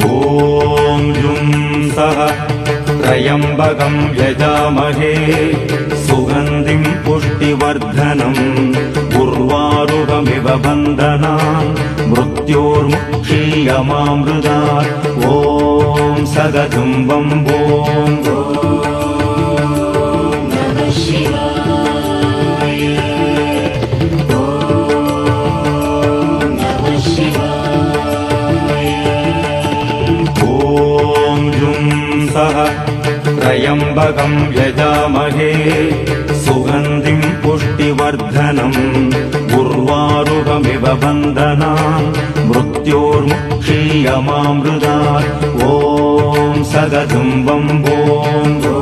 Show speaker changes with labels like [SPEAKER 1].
[SPEAKER 1] ॐ जुं सः त्र्यम्बकं यजामहे सुगन्धिं पुष्टिवर्धनम् उर्वारुकमिव बन्धनान् मृत्योर्मुक्षीयमामृतात् ॐ सगधुम्बं ॐ त्र्यम्बकं यजामहे सुगन्धिं पुष्टिवर्धनम् उर्वारुकमिव बन्धनान् मृत्योर्मुक्षीयमामृतात् ॐ सगधुम्बं ॐ